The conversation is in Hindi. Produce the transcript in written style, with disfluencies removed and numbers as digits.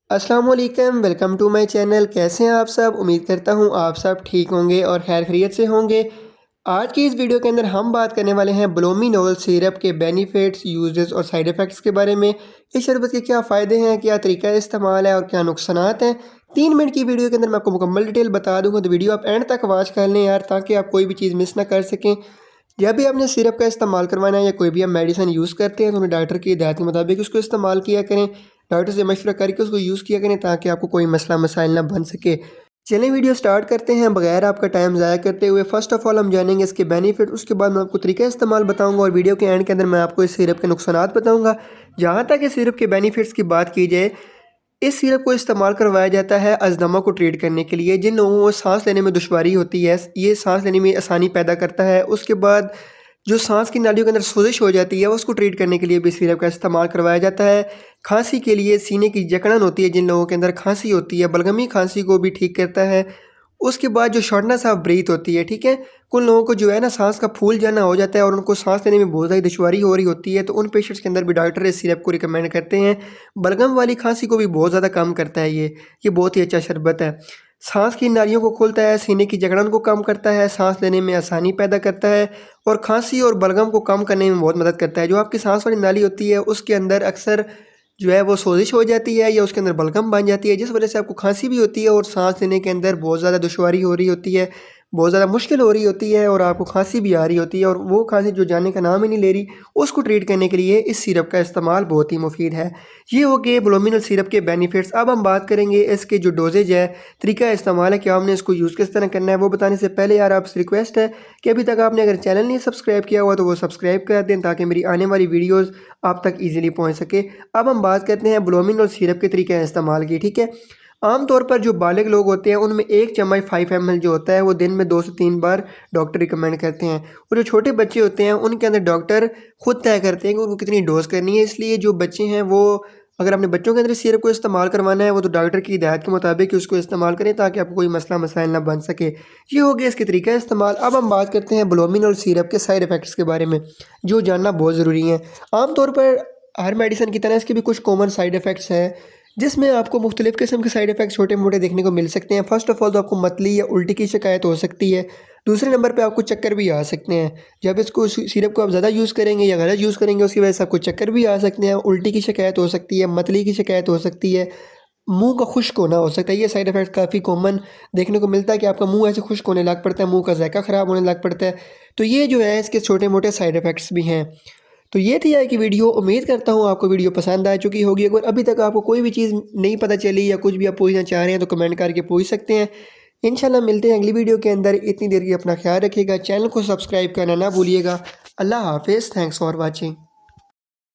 अस्सलाम वालेकुम, वेलकम टू माय चैनल। कैसे हैं आप सब? उम्मीद करता हूँ आप सब ठीक होंगे और खैर खैरियत से होंगे। आज की इस वीडियो के अंदर हम बात करने वाले हैं ब्लोमीनोल सिरप के बेनिफिट्स, यूजेस और साइड इफ़ेक्ट्स के बारे में। इस शरबत के क्या फ़ायदे हैं, क्या तरीका इस्तेमाल है और क्या नुकसानात हैं। 3 मिनट की वीडियो के अंदर मैं आपको मुकम्मल डिटेल बता दूँगा, तो वीडियो आप एंड तक वॉच कर लें यार, ताकि आप कोई भी चीज़ मिस ना कर सकें। जब भी आपने सिरप का इस्तेमाल करवाना है या कोई भी आप मेडिसिन यूज़ करते हैं तो अपने डॉक्टर की हिदायत के मुताबिक उसको इस्तेमाल किया करें। डॉक्टर से मशवरा करके उसको यूज़ किया करें ताकि आपको कोई मसला मसाइल ना बन सके। चलें वीडियो स्टार्ट करते हैं बगैर आपका टाइम ज़ाया करते हुए। फ़र्स्ट ऑफ़ ऑल हम जानेंगे इसके बेनिफिट, उसके बाद मैं आपको तरीका इस्तेमाल बताऊँगा और वीडियो के एंड के अंदर मैं आपको इस सिरप के नुकसानात बताऊँगा। जहाँ तक इस सिरप के बेनिफिट्स की बात की जाए, इस सिरप को इस्तेमाल करवाया जाता है अस्थमा को ट्रीट करने के लिए। जिन लोगों को सांस लेने में दुश्वारी होती है, ये सांस लेने में आसानी पैदा करता है। उसके बाद जो सांस की नालियों के अंदर सोजिश हो जाती है, उसको ट्रीट करने के लिए भी सिरप का इस्तेमाल करवाया जाता है। खांसी के लिए, सीने की जकड़न होती है, जिन लोगों के अंदर खांसी होती है, बलगमी खांसी को भी ठीक करता है। उसके बाद जो शॉर्टनेस ऑफ ब्रीथ होती है, ठीक है, कुछ लोगों को जो है ना सांस का फूल जाना हो जाता है और उनको सांस लेने में बहुत ज़्यादा दुश्वारी हो रही होती है, तो उन पेशेंट्स के अंदर भी डॉक्टर इस सिरप को रिकमेंड करते हैं। बलगम वाली खांसी को भी बहुत ज़्यादा कम करता है ये बहुत ही अच्छा शरबत है। सांस की नालियों को खोलता है, सीने की जकड़न को कम करता है, सांस लेने में आसानी पैदा करता है और खांसी और बलगम को कम करने में बहुत मदद करता है। जो आपकी सांस वाली नाली होती है उसके अंदर अक्सर जो है वो सोजिश हो जाती है या उसके अंदर बलगम बन जाती है, जिस वजह से आपको खांसी भी होती है और सांस लेने के अंदर बहुत ज़्यादा दुश्वारी हो रही होती है, बहुत ज़्यादा मुश्किल हो रही होती है और आपको खांसी भी आ रही होती है और वो खांसी जो जाने का नाम ही नहीं ले रही, उसको ट्रीट करने के लिए इस सिरप का इस्तेमाल बहुत ही मुफीद है। ये हो गए ब्लोमिनल सिरप के बेनिफिट्स। अब हम बात करेंगे इसके जो डोजेज है, तरीका इस्तेमाल है, क्या हमने इसको यूज़ किस तरह करना है। वो बताने से पहले यार आपसे रिक्वेस्ट है कि अभी तक आपने अगर चैनल नहीं सब्सक्राइब किया हुआ तो वो सब्सक्राइब कर दें, ताकि मेरी आने वाली वीडियोज़ आप तक ईजिली पहुँच सके। अब हम बात करते हैं ब्लोमिनल सिरप के तरीके इस्तेमाल की, ठीक है। आमतौर पर जो बालिग लोग होते हैं उनमें 1 चम्मच 5 ml जो होता है वो दिन में 2 से 3 बार डॉक्टर रिकमेंड करते हैं। और जो छोटे बच्चे होते हैं उनके अंदर डॉक्टर खुद तय करते हैं कि उनको कितनी डोज़ करनी है। इसलिए जो बच्चे हैं वो, अगर अपने बच्चों के अंदर इस सिरप को इस्तेमाल करवाना है, वो तो डॉक्टर की हिदायत के मुताबिक ही उसको इस्तेमाल करें, ताकि आपको कोई मसला मसाइल ना बन सके। ये हो गया इसके तरीका इस्तेमाल। अब हम बात करते हैं ब्लोमिनल सिरप के साइड इफ़ेक्ट्स के बारे में, जो जानना बहुत ज़रूरी है। आमतौर पर हर मेडिसिन की तरह इसके भी कुछ कॉमन साइड इफ़ेक्ट्स हैं, जिसमें आपको मुख्तलिफ़ किस्म के साइड इफ़ेक्ट्स छोटे मोटे देखने को मिल सकते हैं। फ़र्स्ट ऑफ़ ऑल तो आपको मतली या उल्टी की शिकायत हो सकती है। दूसरे नंबर पे आपको चक्कर भी आ सकते हैं। जब इसको सिरप को आप ज़्यादा यूज़ करेंगे या गलत यूज़ करेंगे, उसकी वजह से आपको चक्कर भी आ सकते हैं, उल्टी की शिकायत हो सकती है, मतली की शिकायत हो सकती है, मुँह का खुश्क होना हो सकता है। ये साइड इफ़ेक्ट काफ़ी कॉमन देखने को मिलता है कि आपका मुँह ऐसे खुश्क होने लग पड़ता है, मुँह का ज़ायका ख़राब होने लग पड़ता है। तो ये जो है इसके छोटे मोटे साइड इफ़ेक्ट्स भी हैं। तो ये थी आज की वीडियो। उम्मीद करता हूँ आपको वीडियो पसंद आ चुकी होगी। अगर अभी तक आपको कोई भी चीज़ नहीं पता चली या कुछ भी आप पूछना चाह रहे हैं तो कमेंट करके पूछ सकते हैं। इंशाल्लाह मिलते हैं अगली वीडियो के अंदर। इतनी देर की अपना ख्याल रखिएगा, चैनल को सब्सक्राइब करना ना भूलिएगा। अल्लाह हाफिज़, थैंक्स फॉर वॉचिंग।